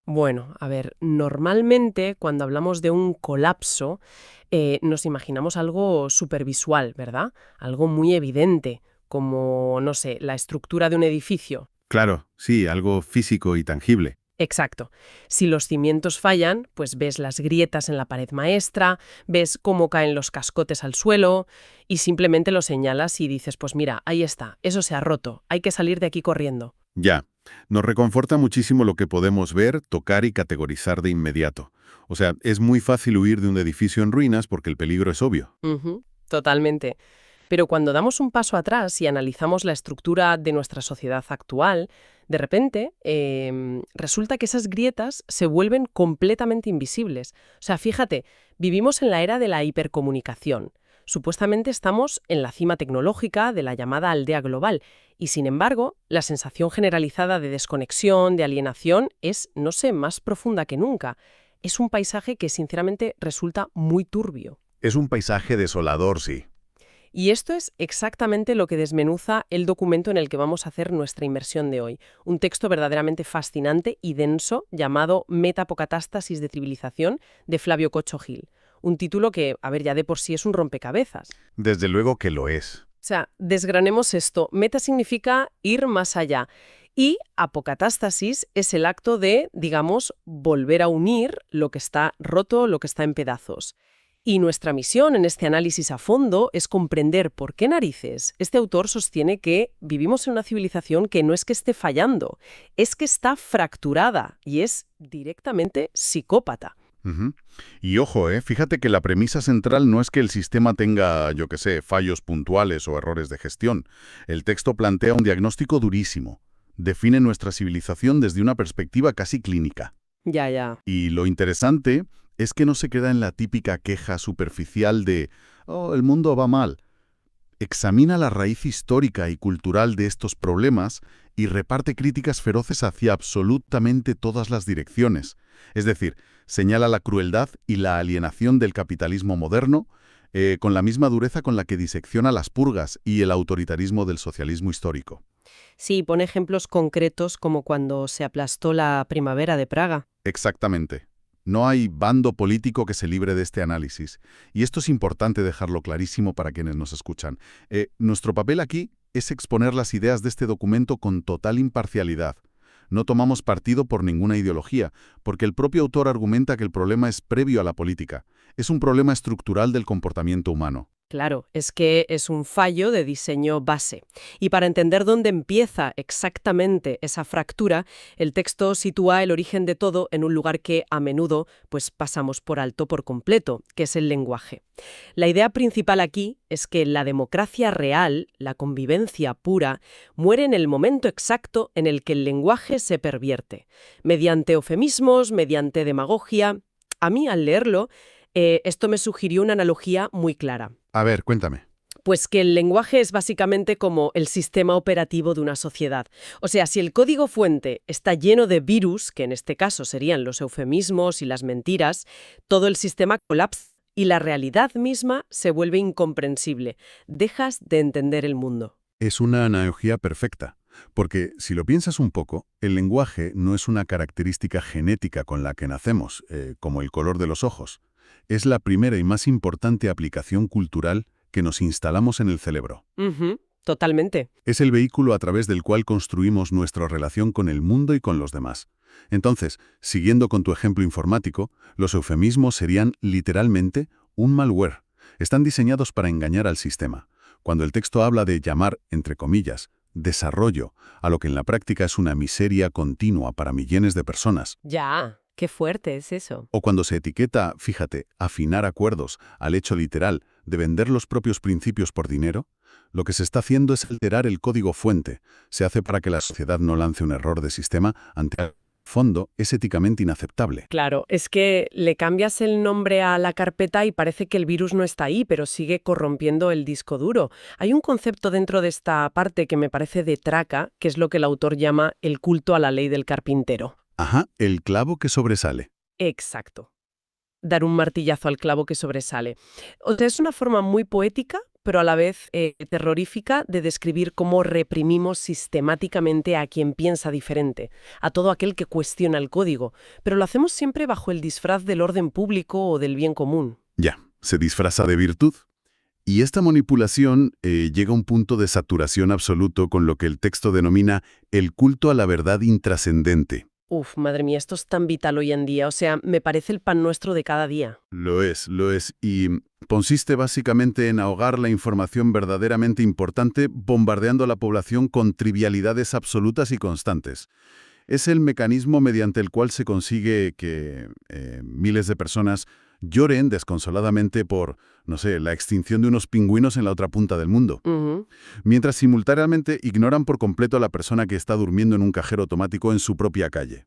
Bueno, a ver, normalmente cuando hablamos de un colapso, nos imaginamos algo supervisual, ¿verdad? Algo muy evidente, como, no sé, la estructura de un edificio. Claro, sí, algo físico y tangible. Exacto. Si los cimientos fallan, pues ves las grietas en la pared maestra, ves cómo caen los cascotes al suelo y simplemente lo señalas y dices, pues mira, ahí está, eso se ha roto, hay que salir de aquí corriendo. Ya, nos reconforta muchísimo lo que podemos ver, tocar y categorizar de inmediato. O sea, es muy fácil huir de un edificio en ruinas porque el peligro es obvio. Ujú, totalmente. Pero cuando damos un paso atrás y analizamos la estructura de nuestra sociedad actual, de repente resulta que esas grietas se vuelven completamente invisibles. O sea, fíjate, vivimos en la era de la hipercomunicación. Supuestamente estamos en la cima tecnológica de la llamada aldea global y, sin embargo, la sensación generalizada de desconexión, de alienación, es, no sé, más profunda que nunca. Es un paisaje que, sinceramente, resulta muy turbio. Es un paisaje desolador, sí. Y esto es exactamente lo que desmenuza el documento en el que vamos a hacer nuestra inmersión de hoy. Un texto verdaderamente fascinante y denso llamado Metapocatástasis de civilización de Flavio Cocho Gil. Un título que, a ver, ya de por sí es un rompecabezas. Desde luego que lo es. O sea, desgranemos esto. Meta significa ir más allá. Y apocatástasis es el acto de, digamos, volver a unir lo que está roto, lo que está en pedazos. Y nuestra misión en este análisis a fondo es comprender por qué narices este autor sostiene que vivimos en una civilización que no es que esté fallando, es que está fracturada y es directamente psicópata. Ujú. Y ojo, fíjate que la premisa central no es que el sistema tenga, yo qué sé, fallos puntuales o errores de gestión. El texto plantea un diagnóstico durísimo. Define nuestra civilización desde una perspectiva casi clínica. Ya, ya. Y lo interesante es que no se queda en la típica queja superficial de, oh, el mundo va mal. Examina la raíz histórica y cultural de estos problemas y reparte críticas feroces hacia absolutamente todas las direcciones. Es decir, señala la crueldad y la alienación del capitalismo moderno con la misma dureza con la que disecciona las purgas y el autoritarismo del socialismo histórico. Sí, pone ejemplos concretos como cuando se aplastó la primavera de Praga. Exactamente. No hay bando político que se libre de este análisis. Y esto es importante dejarlo clarísimo para quienes nos escuchan. Nuestro papel aquí es exponer las ideas de este documento con total imparcialidad. No tomamos partido por ninguna ideología, porque el propio autor argumenta que el problema es previo a la política. Es un problema estructural del comportamiento humano. Claro, es que es un fallo de diseño base. Y para entender dónde empieza exactamente esa fractura, el texto sitúa el origen de todo en un lugar que a menudo pues pasamos por alto por completo, que es el lenguaje. La idea principal aquí es que la democracia real, la convivencia pura, muere en el momento exacto en el que el lenguaje se pervierte, mediante eufemismos, mediante demagogia. A mí, al leerlo, esto me sugirió una analogía muy clara. A ver, cuéntame. Pues que el lenguaje es básicamente como el sistema operativo de una sociedad. O sea, si el código fuente está lleno de virus, que en este caso serían los eufemismos y las mentiras, todo el sistema colapsa y la realidad misma se vuelve incomprensible. Dejas de entender el mundo. Es una analogía perfecta, porque si lo piensas un poco, el lenguaje no es una característica genética con la que nacemos, como el color de los ojos. Es la primera y más importante aplicación cultural que nos instalamos en el cerebro. Ujú, totalmente. Es el vehículo a través del cual construimos nuestra relación con el mundo y con los demás. Entonces, siguiendo con tu ejemplo informático, los eufemismos serían literalmente un malware. Están diseñados para engañar al sistema. Cuando el texto habla de llamar, entre comillas, desarrollo, a lo que en la práctica es una miseria continua para millones de personas, Ya, qué fuerte es eso. o cuando se etiqueta, fíjate, afinar acuerdos al hecho literal de vender los propios principios por dinero, lo que se está haciendo es alterar el código fuente. Se hace para que la sociedad no lance un error de sistema ante el fondo es éticamente inaceptable. Claro, es que le cambias el nombre a la carpeta y parece que el virus no está ahí, pero sigue corrompiendo el disco duro. Hay un concepto dentro de esta parte que me parece de traca, que es lo que el autor llama el culto a la ley del carpintero. Ajá, el clavo que sobresale. Exacto. Dar un martillazo al clavo que sobresale. O sea, es una forma muy poética, pero a la vez terrorífica de describir cómo reprimimos sistemáticamente a quien piensa diferente, a todo aquel que cuestiona el código, pero lo hacemos siempre bajo el disfraz del orden público o del bien común. Ya, se disfraza de virtud. Y esta manipulación llega a un punto de saturación absoluto con lo que el texto denomina el culto a la verdad intrascendente. Uf, madre mía, esto es tan vital hoy en día, o sea, me parece el pan nuestro de cada día. Lo es, y consiste básicamente en ahogar la información verdaderamente importante bombardeando a la población con trivialidades absolutas y constantes. Es el mecanismo mediante el cual se consigue que miles de personas lloren desconsoladamente por, no sé, la extinción de unos pingüinos en la otra punta del mundo, Ujú. mientras simultáneamente ignoran por completo a la persona que está durmiendo en un cajero automático en su propia calle.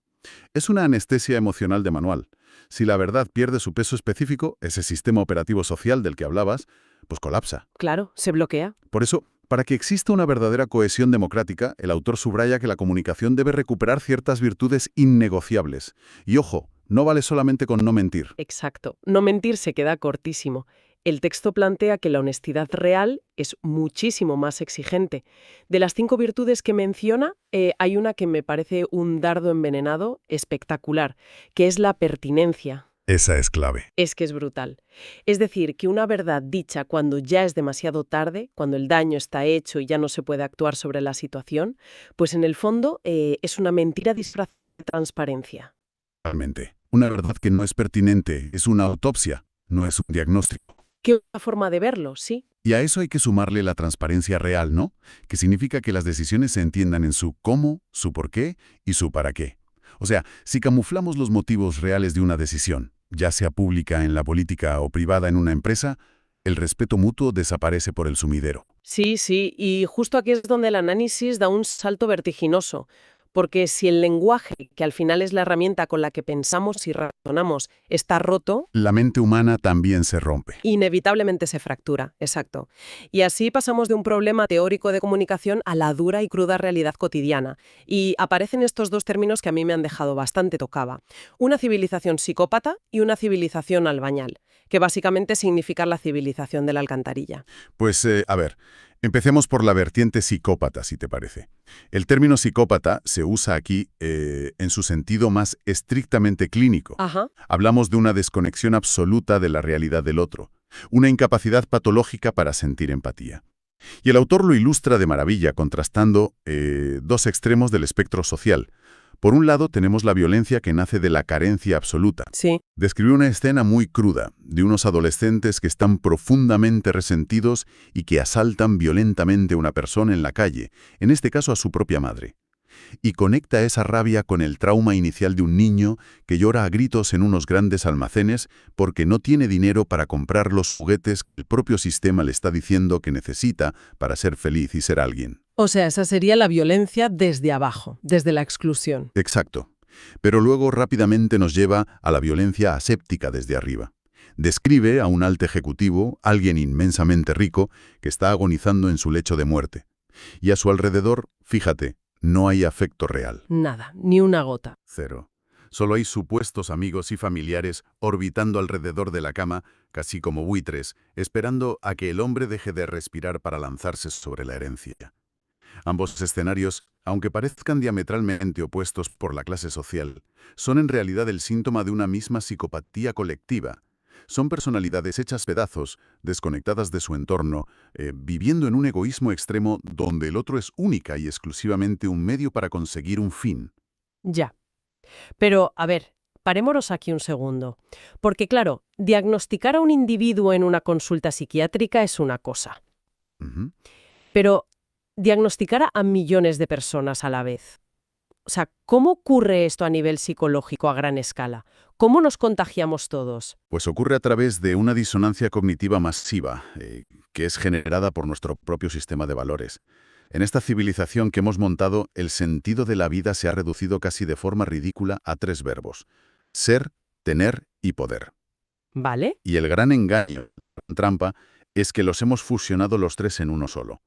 Es una anestesia emocional de manual. Si la verdad pierde su peso específico, ese sistema operativo social del que hablabas, pues colapsa. Claro, se bloquea. Por eso, para que exista una verdadera cohesión democrática, el autor subraya que la comunicación debe recuperar ciertas virtudes innegociables. Y ojo, no vale solamente con no mentir. Exacto. No mentir se queda cortísimo. El texto plantea que la honestidad real es muchísimo más exigente. De las 5 virtudes que menciona, hay una que me parece un dardo envenenado espectacular, que es la pertinencia. Esa es clave. Es que es brutal. Es decir, que una verdad dicha cuando ya es demasiado tarde, cuando el daño está hecho y ya no se puede actuar sobre la situación, pues en el fondo es una mentira disfrazada de transparencia. Realmente. Una verdad que no es pertinente es una autopsia, no es un diagnóstico. ¿Qué otra forma de verlo? Sí. Y a eso hay que sumarle la transparencia real, ¿no? Que significa que las decisiones se entiendan en su cómo, su por qué y su para qué. O sea, si camuflamos los motivos reales de una decisión, ya sea pública en la política o privada en una empresa, el respeto mutuo desaparece por el sumidero. Sí, sí, y justo aquí es donde el análisis da un salto vertiginoso, porque si el lenguaje, que al final es la herramienta con la que pensamos y razonamos, está roto, La mente humana también se rompe. inevitablemente se fractura, exacto. Y así pasamos de un problema teórico de comunicación a la dura y cruda realidad cotidiana. Y aparecen estos dos términos que a mí me han dejado bastante tocada. Una civilización psicópata y una civilización albañal, que básicamente significa la civilización de la alcantarilla. Pues, a ver, empecemos por la vertiente psicópata, si te parece. El término psicópata se usa aquí en su sentido más estrictamente clínico. Ajá. Hablamos de una desconexión absoluta de la realidad del otro, una incapacidad patológica para sentir empatía. Y el autor lo ilustra de maravilla, contrastando dos extremos del espectro social. Por un lado, tenemos la violencia que nace de la carencia absoluta. Sí. Describe una escena muy cruda, de unos adolescentes que están profundamente resentidos y que asaltan violentamente a una persona en la calle, en este caso a su propia madre. Y conecta esa rabia con el trauma inicial de un niño que llora a gritos en unos grandes almacenes porque no tiene dinero para comprar los juguetes que el propio sistema le está diciendo que necesita para ser feliz y ser alguien. O sea, esa sería la violencia desde abajo, desde la exclusión. Exacto. Pero luego rápidamente nos lleva a la violencia aséptica desde arriba. Describe a un alto ejecutivo, alguien inmensamente rico, que está agonizando en su lecho de muerte. Y a su alrededor, fíjate, no hay afecto real. Nada, ni una gota. Cero. Solo hay supuestos amigos y familiares orbitando alrededor de la cama, casi como buitres, esperando a que el hombre deje de respirar para lanzarse sobre la herencia. Ambos escenarios, aunque parezcan diametralmente opuestos por la clase social, son en realidad el síntoma de una misma psicopatía colectiva. Son personalidades hechas pedazos, desconectadas de su entorno, viviendo en un egoísmo extremo donde el otro es única y exclusivamente un medio para conseguir un fin. Ya. Pero, a ver, parémonos aquí un segundo. Porque, claro, diagnosticar a un individuo en una consulta psiquiátrica es una cosa. Ujú. Pero diagnosticar a millones de personas a la vez. O sea, ¿cómo ocurre esto a nivel psicológico a gran escala? ¿Cómo nos contagiamos todos? Pues ocurre a través de una disonancia cognitiva masiva, que es generada por nuestro propio sistema de valores. En esta civilización que hemos montado, el sentido de la vida se ha reducido casi de forma ridícula a 3 verbos: ser, tener y poder. ¿Vale? Y el gran engaño, la gran trampa, es que los hemos fusionado los 3 en uno solo.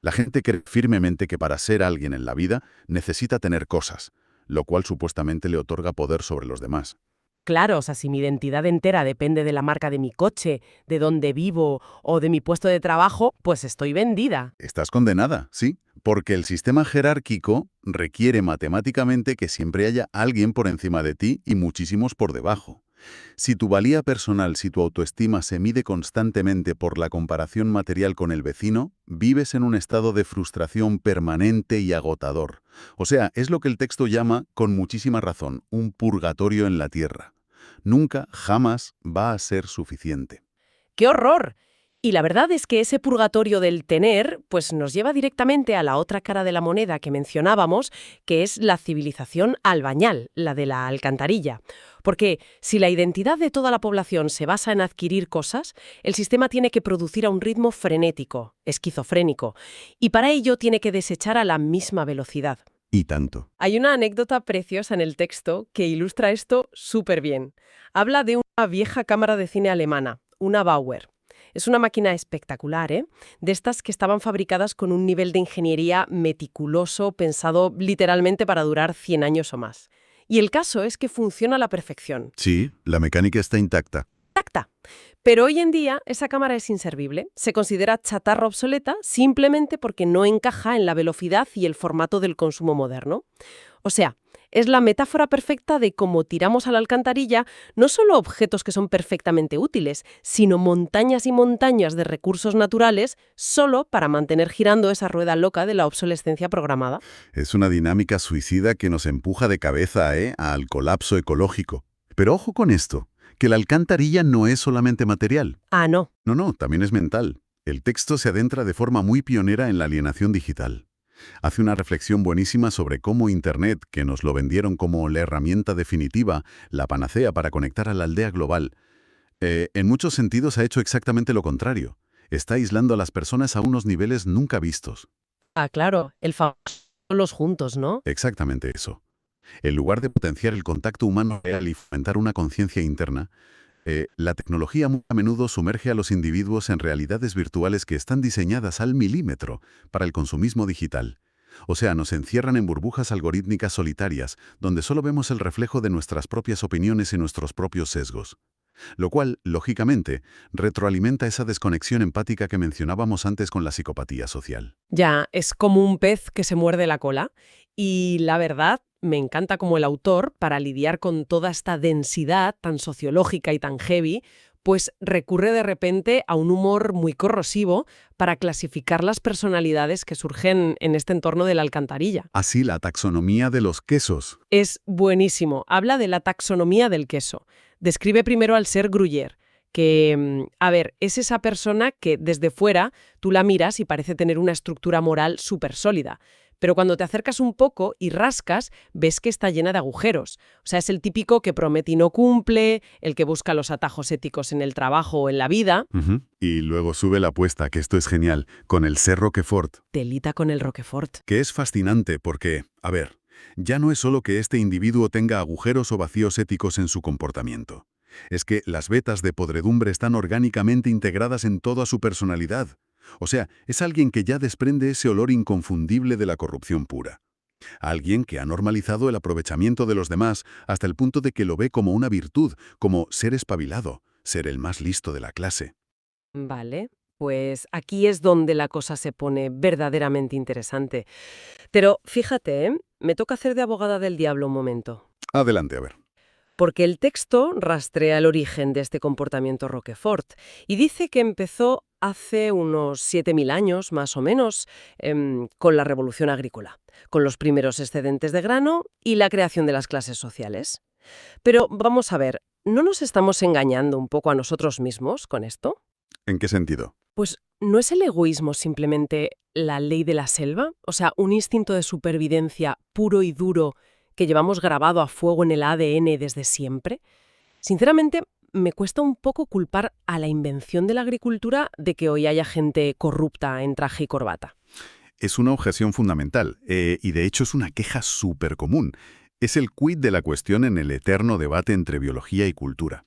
La gente cree firmemente que para ser alguien en la vida necesita tener cosas, lo cual supuestamente le otorga poder sobre los demás. Claro, o sea, si mi identidad entera depende de la marca de mi coche, de dónde vivo o de mi puesto de trabajo, pues estoy vendida. Estás condenada, sí, porque el sistema jerárquico requiere matemáticamente que siempre haya alguien por encima de ti y muchísimos por debajo. Si tu valía personal, si tu autoestima se mide constantemente por la comparación material con el vecino, vives en un estado de frustración permanente y agotador. O sea, es lo que el texto llama, con muchísima razón, un purgatorio en la tierra. Nunca, jamás va a ser suficiente. ¡Qué horror! Y la verdad es que ese purgatorio del tener, pues nos lleva directamente a la otra cara de la moneda que mencionábamos, que es la civilización albañal, la de la alcantarilla. Porque si la identidad de toda la población se basa en adquirir cosas, el sistema tiene que producir a un ritmo frenético, esquizofrénico, y para ello tiene que desechar a la misma velocidad. Y tanto. Hay una anécdota preciosa en el texto que ilustra esto súper bien. Habla de una vieja cámara de cine alemana, una Bauer. Es una máquina espectacular, ¿eh? De estas que estaban fabricadas con un nivel de ingeniería meticuloso, pensado literalmente para durar 100 años o más. Y el caso es que funciona a la perfección. Sí, la mecánica está intacta. Intacta. Pero hoy en día esa cámara es inservible. Se considera chatarra obsoleta simplemente porque no encaja en la velocidad y el formato del consumo moderno. O sea, es la metáfora perfecta de cómo tiramos a la alcantarilla no solo objetos que son perfectamente útiles, sino montañas y montañas de recursos naturales solo para mantener girando esa rueda loca de la obsolescencia programada. Es una dinámica suicida que nos empuja de cabeza, al colapso ecológico. Pero ojo con esto, que la alcantarilla no es solamente material. Ah, no. No, también es mental. El texto se adentra de forma muy pionera en la alienación digital. Hace una reflexión buenísima sobre cómo Internet, que nos lo vendieron como la herramienta definitiva, la panacea para conectar a la aldea global, en muchos sentidos ha hecho exactamente lo contrario. Está aislando a las personas a unos niveles nunca vistos. Ah, claro, el famoso los juntos, ¿no? Exactamente eso. En lugar de potenciar el contacto humano real y fomentar una conciencia interna, la tecnología muy a menudo sumerge a los individuos en realidades virtuales que están diseñadas al milímetro para el consumismo digital. O sea, nos encierran en burbujas algorítmicas solitarias, donde solo vemos el reflejo de nuestras propias opiniones y nuestros propios sesgos. Lo cual, lógicamente, retroalimenta esa desconexión empática que mencionábamos antes con la psicopatía social. Ya, es como un pez que se muerde la cola. Y la verdad, me encanta como el autor, para lidiar con toda esta densidad tan sociológica y tan heavy, pues recurre de repente a un humor muy corrosivo para clasificar las personalidades que surgen en este entorno de la alcantarilla. Así, la taxonomía de los quesos. Es buenísimo. Habla de la taxonomía del queso. Describe primero al ser Gruyère, que, es esa persona que desde fuera tú la miras y parece tener una estructura moral súper sólida. Pero cuando te acercas un poco y rascas, ves que está llena de agujeros. O sea, es el típico que promete y no cumple, el que busca los atajos éticos en el trabajo o en la vida. Y luego sube la apuesta, que esto es genial, con el ser Roquefort. Telita con el Roquefort. Que es fascinante porque, ya no es solo que este individuo tenga agujeros o vacíos éticos en su comportamiento. Es que las vetas de podredumbre están orgánicamente integradas en toda su personalidad. O sea, es alguien que ya desprende ese olor inconfundible de la corrupción pura. Alguien que ha normalizado el aprovechamiento de los demás hasta el punto de que lo ve como una virtud, como ser espabilado, ser el más listo de la clase. Vale, pues aquí es donde la cosa se pone verdaderamente interesante. Pero fíjate, me toca hacer de abogada del diablo un momento. Adelante, a ver. Porque el texto rastrea el origen de este comportamiento Roquefort y dice que empezó hace unos 7000 años, más o menos, con la revolución agrícola, con los primeros excedentes de grano y la creación de las clases sociales. Pero vamos a ver, ¿no nos estamos engañando un poco a nosotros mismos con esto? ¿En qué sentido? Pues, ¿no es el egoísmo simplemente la ley de la selva? O sea, un instinto de supervivencia puro y duro que llevamos grabado a fuego en el ADN desde siempre. Sinceramente, me cuesta un poco culpar a la invención de la agricultura de que hoy haya gente corrupta en traje y corbata. Es una objeción fundamental, y de hecho es una queja súper común. Es el quid de la cuestión en el eterno debate entre biología y cultura.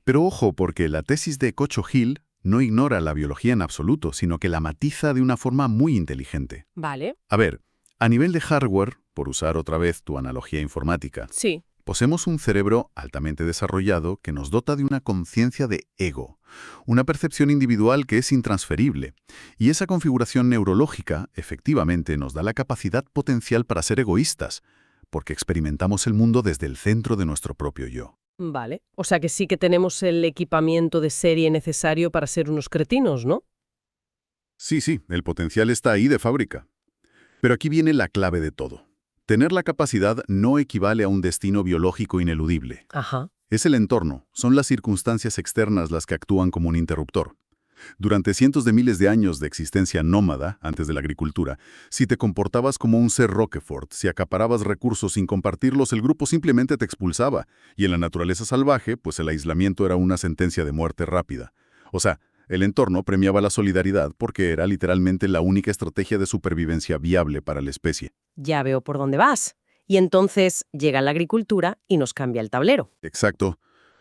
Pero ojo, porque la tesis de Cocho Hill no ignora la biología en absoluto, sino que la matiza de una forma muy inteligente. Vale. A ver, a nivel de hardware, por usar otra vez tu analogía informática, Sí. Poseemos un cerebro altamente desarrollado que nos dota de una conciencia de ego, una percepción individual que es intransferible. Y esa configuración neurológica, efectivamente, nos da la capacidad potencial para ser egoístas, porque experimentamos el mundo desde el centro de nuestro propio yo. Vale. O sea que sí que tenemos el equipamiento de serie necesario para ser unos cretinos, ¿no? Sí, sí, el potencial está ahí de fábrica. Pero aquí viene la clave de todo. Tener la capacidad no equivale a un destino biológico ineludible. Ajá. Es el entorno, son las circunstancias externas las que actúan como un interruptor. Durante cientos de miles de años de existencia nómada, antes de la agricultura, si te comportabas como un ser Roquefort, si acaparabas recursos sin compartirlos, el grupo simplemente te expulsaba. Y en la naturaleza salvaje, pues el aislamiento era una sentencia de muerte rápida. O sea, el entorno premiaba la solidaridad porque era literalmente la única estrategia de supervivencia viable para la especie. Ya veo por dónde vas. Y entonces llega la agricultura y nos cambia el tablero. Exacto.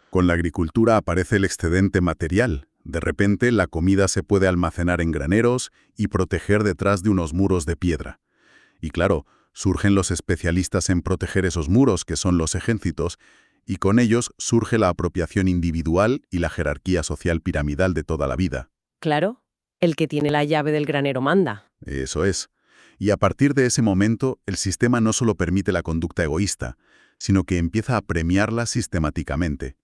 Con la agricultura aparece el excedente material. De repente, la comida se puede almacenar en graneros y proteger detrás de unos muros de piedra. Y claro, surgen los especialistas en proteger esos muros, que son los ejércitos, y con ellos surge la apropiación individual y la jerarquía social piramidal de toda la vida. Claro, el que tiene la llave del granero manda. Eso es. Y a partir de ese momento, el sistema no solo permite la conducta egoísta, sino que empieza a premiarla sistemáticamente.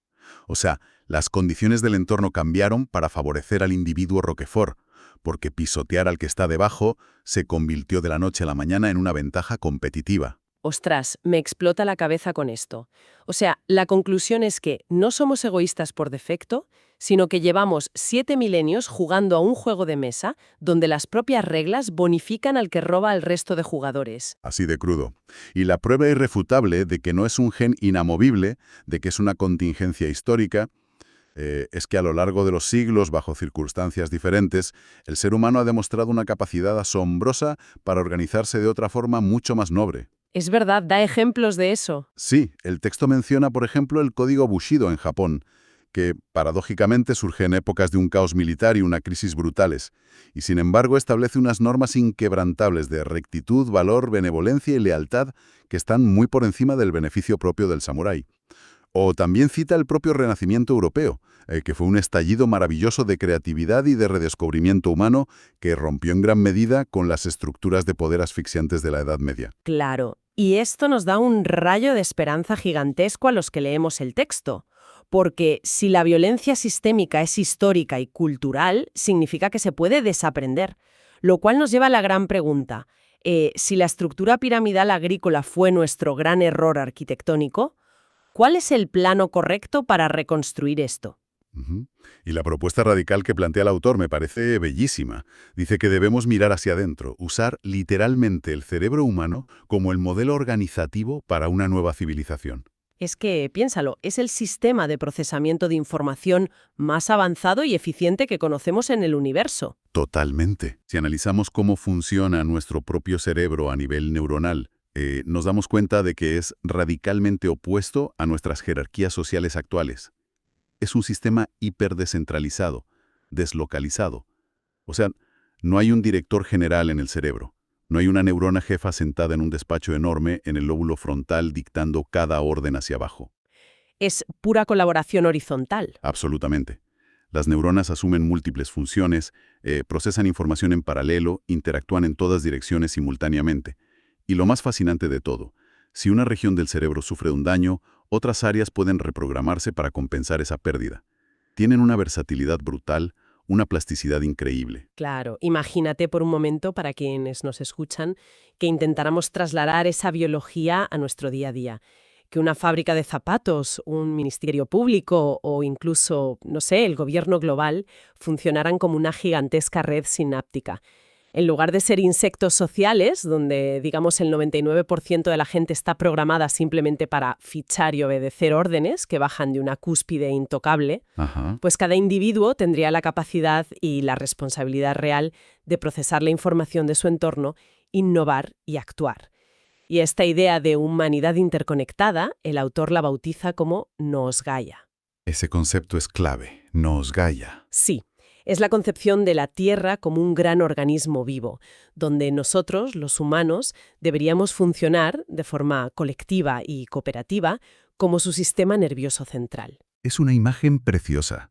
O sea, las condiciones del entorno cambiaron para favorecer al individuo Roquefort, porque pisotear al que está debajo se convirtió de la noche a la mañana en una ventaja competitiva. Ostras, me explota la cabeza con esto. O sea, la conclusión es que no somos egoístas por defecto, sino que llevamos 7 milenios jugando a un juego de mesa donde las propias reglas bonifican al que roba al resto de jugadores. Así de crudo. Y la prueba irrefutable de que no es un gen inamovible, de que es una contingencia histórica, es que a lo largo de los siglos, bajo circunstancias diferentes, el ser humano ha demostrado una capacidad asombrosa para organizarse de otra forma mucho más noble. Es verdad, da ejemplos de eso. Sí, el texto menciona, por ejemplo, el código Bushido en Japón, que paradójicamente surge en épocas de un caos militar y una crisis brutales, y sin embargo establece unas normas inquebrantables de rectitud, valor, benevolencia y lealtad que están muy por encima del beneficio propio del samurái. O también cita el propio Renacimiento europeo, que fue un estallido maravilloso de creatividad y de redescubrimiento humano que rompió en gran medida con las estructuras de poder asfixiantes de la Edad Media. Claro, y esto nos da un rayo de esperanza gigantesco a los que leemos el texto. Porque si la violencia sistémica es histórica y cultural, significa que se puede desaprender. Lo cual nos lleva a la gran pregunta. Si la estructura piramidal agrícola fue nuestro gran error arquitectónico, ¿cuál es el plano correcto para reconstruir esto? Ujú. Y la propuesta radical que plantea el autor me parece bellísima. Dice que debemos mirar hacia adentro, usar literalmente el cerebro humano como el modelo organizativo para una nueva civilización. Es que, piénsalo, es el sistema de procesamiento de información más avanzado y eficiente que conocemos en el universo. Totalmente. Si analizamos cómo funciona nuestro propio cerebro a nivel neuronal, nos damos cuenta de que es radicalmente opuesto a nuestras jerarquías sociales actuales. Es un sistema hiperdescentralizado, deslocalizado. O sea, no hay un director general en el cerebro. No hay una neurona jefa sentada en un despacho enorme en el lóbulo frontal dictando cada orden hacia abajo. Es pura colaboración horizontal. Absolutamente. Las neuronas asumen múltiples funciones, procesan información en paralelo, interactúan en todas direcciones simultáneamente. Y lo más fascinante de todo, si una región del cerebro sufre un daño, otras áreas pueden reprogramarse para compensar esa pérdida. Tienen una versatilidad brutal, una plasticidad increíble. Claro, imagínate por un momento, para quienes nos escuchan, que intentáramos trasladar esa biología a nuestro día a día. Que una fábrica de zapatos, un ministerio público o incluso, no sé, el gobierno global funcionaran como una gigantesca red sináptica. En lugar de ser insectos sociales, donde, digamos, el 99% de la gente está programada simplemente para fichar y obedecer órdenes que bajan de una cúspide intocable, Ajá. pues cada individuo tendría la capacidad y la responsabilidad real de procesar la información de su entorno, innovar y actuar. Y esta idea de humanidad interconectada, el autor la bautiza como Noos Gaia. Ese concepto es clave, Noos Gaia. Sí, Es la concepción de la Tierra como un gran organismo vivo, donde nosotros, los humanos, deberíamos funcionar de forma colectiva y cooperativa como su sistema nervioso central. Es una imagen preciosa.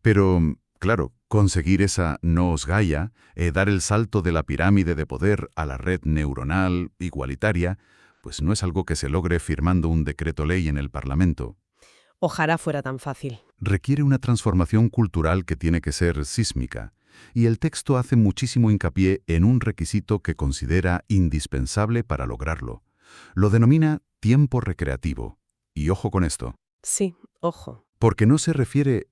Pero, claro, conseguir esa nous Gaia, dar el salto de la pirámide de poder a la red neuronal igualitaria, pues no es algo que se logre firmando un decreto ley en el Parlamento. Ojalá fuera tan fácil. Requiere una transformación cultural que tiene que ser sísmica, y el texto hace muchísimo hincapié en un requisito que considera indispensable para lograrlo. Lo denomina tiempo recreativo. Y ojo con esto. Sí, ojo. Porque no se refiere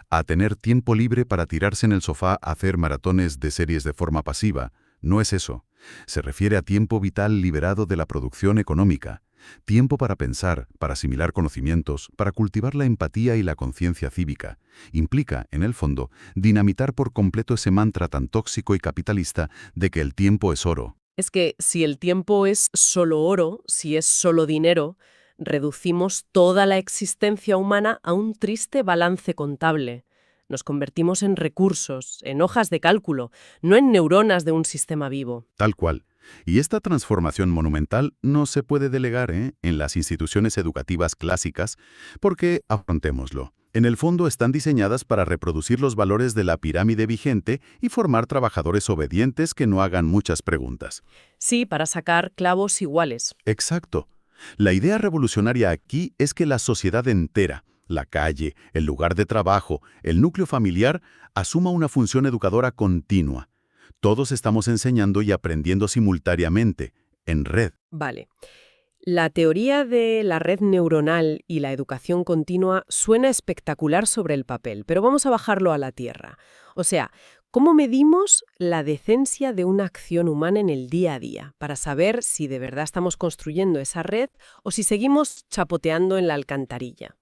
a tener tiempo libre para tirarse en el sofá a hacer maratones de series de forma pasiva. No es eso. Se refiere a tiempo vital liberado de la producción económica. Tiempo para pensar, para asimilar conocimientos, para cultivar la empatía y la conciencia cívica. Implica, en el fondo, dinamitar por completo ese mantra tan tóxico y capitalista de que el tiempo es oro. Es que si el tiempo es solo oro, si es solo dinero, reducimos toda la existencia humana a un triste balance contable. Nos convertimos en recursos, en hojas de cálculo, no en neuronas de un sistema vivo. Tal cual. Y esta transformación monumental no se puede delegar en las instituciones educativas clásicas porque, afrontémoslo, en el fondo están diseñadas para reproducir los valores de la pirámide vigente y formar trabajadores obedientes que no hagan muchas preguntas. Sí, para sacar clavos iguales. Exacto. La idea revolucionaria aquí es que la sociedad entera, la calle, el lugar de trabajo, el núcleo familiar, asuma una función educadora continua. Todos estamos enseñando y aprendiendo simultáneamente, en red. Vale. La teoría de la red neuronal y la educación continua suena espectacular sobre el papel, pero vamos a bajarlo a la tierra. O sea, ¿cómo medimos la decencia de una acción humana en el día a día para saber si de verdad estamos construyendo esa red o si seguimos chapoteando en la alcantarilla?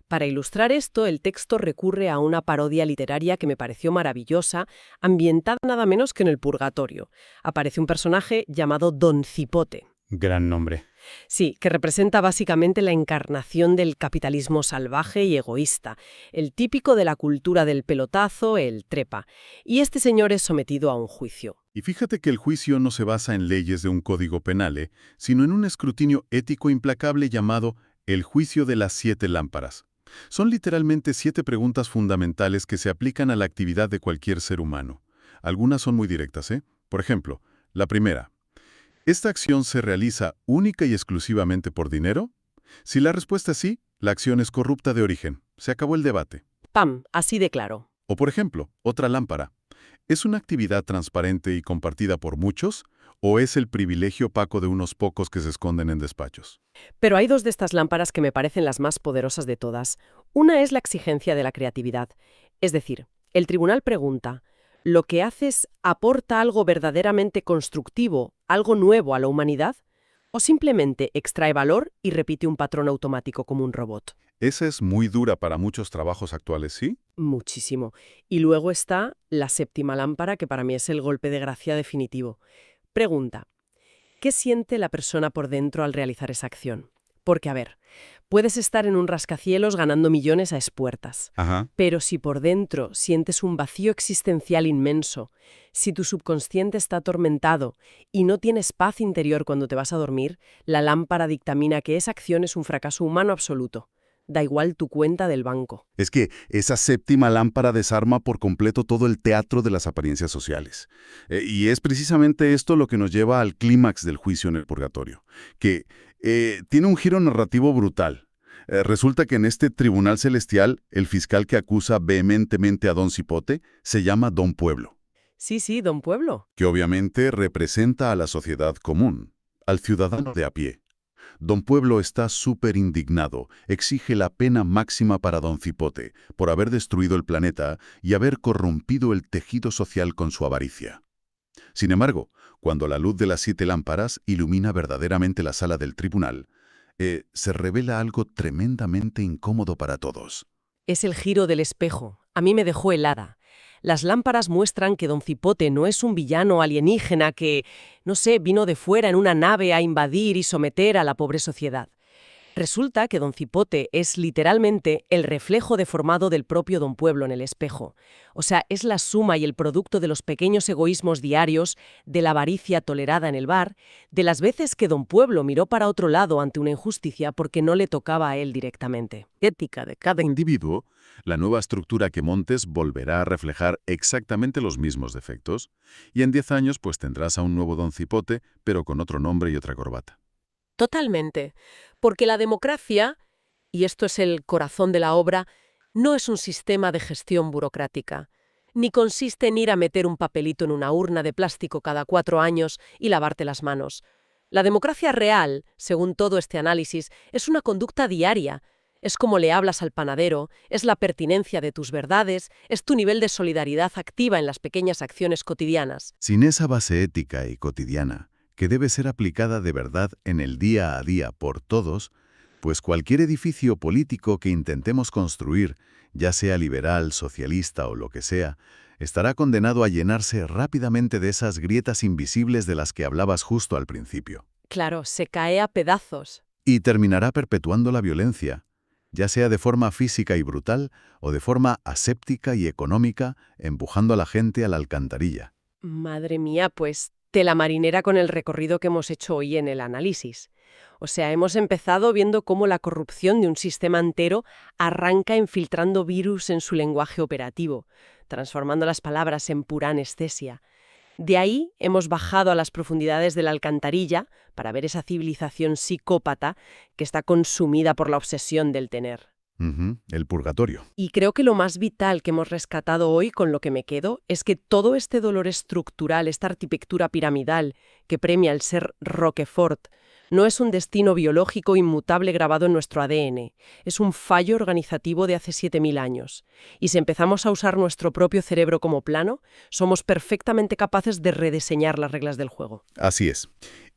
Para ilustrar esto, el texto recurre a una parodia literaria que me pareció maravillosa, ambientada nada menos que en el Purgatorio. Aparece un personaje llamado Don Cipote. Gran nombre. Sí, que representa básicamente la encarnación del capitalismo salvaje y egoísta, el típico de la cultura del pelotazo, el trepa. Y este señor es sometido a un juicio. Y fíjate que el juicio no se basa en leyes de un código penal, sino en un escrutinio ético implacable llamado el juicio de las 7 lámparas. Son literalmente 7 preguntas fundamentales que se aplican a la actividad de cualquier ser humano. Algunas son muy directas, Por ejemplo, la primera. ¿Esta acción se realiza única y exclusivamente por dinero? Si la respuesta es sí, la acción es corrupta de origen. Se acabó el debate. ¡Pam! Así de claro. O por ejemplo, otra lámpara. ¿Es una actividad transparente y compartida por muchos? ¿O es el privilegio opaco de unos pocos que se esconden en despachos? Pero hay 2 de estas lámparas que me parecen las más poderosas de todas. Una es la exigencia de la creatividad. Es decir, el tribunal pregunta, ¿lo que haces aporta algo verdaderamente constructivo, algo nuevo a la humanidad? ¿O simplemente extrae valor y repite un patrón automático como un robot? Esa es muy dura para muchos trabajos actuales, ¿sí? Muchísimo. Y luego está la 7ª lámpara, que para mí es el golpe de gracia definitivo. Pregunta, ¿qué siente la persona por dentro al realizar esa acción? Porque, a ver, puedes estar en un rascacielos ganando millones a espuertas, pero si por dentro sientes un vacío existencial inmenso, si tu subconsciente está atormentado y no tienes paz interior cuando te vas a dormir, la lámpara dictamina que esa acción es un fracaso humano absoluto. Da igual tu cuenta del banco. Es que esa 7ª lámpara desarma por completo todo el teatro de las apariencias sociales. Y es precisamente esto lo que nos lleva al clímax del juicio en el purgatorio, que tiene un giro narrativo brutal. Resulta que en este tribunal celestial, el fiscal que acusa vehementemente a Don Cipote se llama Don Pueblo. Sí, Don Pueblo. Que obviamente representa a la sociedad común, al ciudadano de a pie. Don Pueblo está súper indignado, exige la pena máxima para Don Cipote por haber destruido el planeta y haber corrompido el tejido social con su avaricia. Sin embargo, cuando la luz de las 7 lámparas ilumina verdaderamente la sala del tribunal, se revela algo tremendamente incómodo para todos. Es el giro del espejo. A mí me dejó helada. Las lámparas muestran que Don Cipote no es un villano alienígena que, no sé, vino de fuera en una nave a invadir y someter a la pobre sociedad. Resulta que don Cipote es literalmente el reflejo deformado del propio don Pueblo en el espejo. O sea, es la suma y el producto de los pequeños egoísmos diarios, de la avaricia tolerada en el bar, de las veces que don Pueblo miró para otro lado ante una injusticia porque no le tocaba a él directamente. Ética de cada individuo, la nueva estructura que montes volverá a reflejar exactamente los mismos defectos, y en 10 años pues tendrás a un nuevo don Cipote, pero con otro nombre y otra corbata. Totalmente. Porque la democracia, y esto es el corazón de la obra, no es un sistema de gestión burocrática, ni consiste en ir a meter un papelito en una urna de plástico cada 4 años y lavarte las manos. La democracia real, según todo este análisis, es una conducta diaria. Es como le hablas al panadero, es la pertinencia de tus verdades, es tu nivel de solidaridad activa en las pequeñas acciones cotidianas. Sin esa base ética y cotidiana, que debe ser aplicada de verdad en el día a día por todos, pues cualquier edificio político que intentemos construir, ya sea liberal, socialista o lo que sea, estará condenado a llenarse rápidamente de esas grietas invisibles de las que hablabas justo al principio. Claro, se cae a pedazos. Y terminará perpetuando la violencia, ya sea de forma física y brutal o de forma aséptica y económica, empujando a la gente a la alcantarilla. Madre mía, pues tela marinera con el recorrido que hemos hecho hoy en el análisis. O sea, hemos empezado viendo cómo la corrupción de un sistema entero arranca infiltrando virus en su lenguaje operativo, transformando las palabras en pura anestesia. De ahí hemos bajado a las profundidades de la alcantarilla para ver esa civilización psicópata que está consumida por la obsesión del tener. El purgatorio. Y creo que lo más vital que hemos rescatado hoy, con lo que me quedo, es que todo este dolor estructural, esta arquitectura piramidal que premia el ser Roquefort, no es un destino biológico inmutable grabado en nuestro ADN, es un fallo organizativo de hace 7000 años. Y si empezamos a usar nuestro propio cerebro como plano, somos perfectamente capaces de rediseñar las reglas del juego. Así es.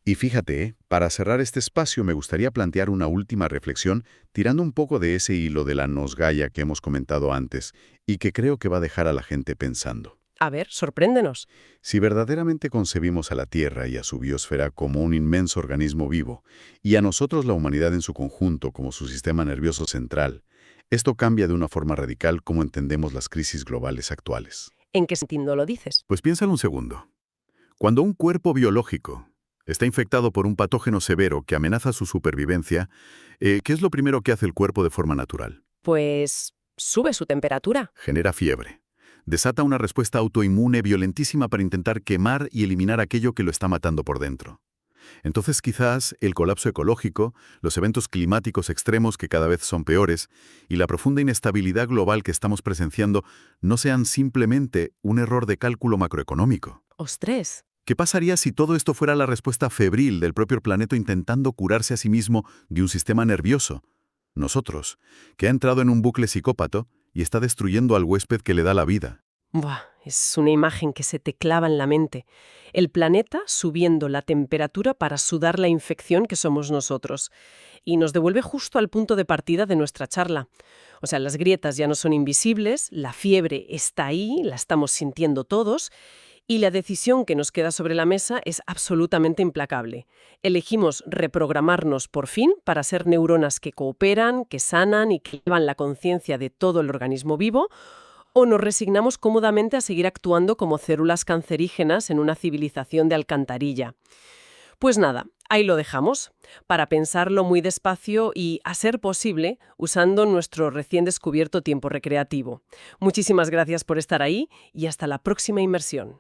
Y fíjate, para cerrar este espacio me gustaría plantear una última reflexión tirando un poco de ese hilo de la nosgaya que hemos comentado antes y que creo que va a dejar a la gente pensando. A ver, sorpréndenos. Si verdaderamente concebimos a la Tierra y a su biosfera como un inmenso organismo vivo, y a nosotros la humanidad en su conjunto como su sistema nervioso central, esto cambia de una forma radical cómo entendemos las crisis globales actuales. ¿En qué sentido lo dices? Pues piénsalo un segundo. Cuando un cuerpo biológico está infectado por un patógeno severo que amenaza su supervivencia, ¿qué es lo primero que hace el cuerpo de forma natural? Pues sube su temperatura. Genera fiebre. Desata una respuesta autoinmune violentísima para intentar quemar y eliminar aquello que lo está matando por dentro. Entonces quizás el colapso ecológico, los eventos climáticos extremos que cada vez son peores y la profunda inestabilidad global que estamos presenciando no sean simplemente un error de cálculo macroeconómico. ¡Ostras! ¿Qué pasaría si todo esto fuera la respuesta febril del propio planeta intentando curarse a sí mismo de un sistema nervioso? Nosotros, que ha entrado en un bucle psicópato y está destruyendo al huésped que le da la vida. Buah, es una imagen que se te clava en la mente. El planeta subiendo la temperatura para sudar la infección que somos nosotros. Y nos devuelve justo al punto de partida de nuestra charla. O sea, las grietas ya no son invisibles, la fiebre está ahí, la estamos sintiendo todos, y la decisión que nos queda sobre la mesa es absolutamente implacable. Elegimos reprogramarnos por fin para ser neuronas que cooperan, que sanan y que llevan la conciencia de todo el organismo vivo, o nos resignamos cómodamente a seguir actuando como células cancerígenas en una civilización de alcantarilla. Pues nada, ahí lo dejamos, para pensarlo muy despacio y, a ser posible, usando nuestro recién descubierto tiempo recreativo. Muchísimas gracias por estar ahí y hasta la próxima inmersión.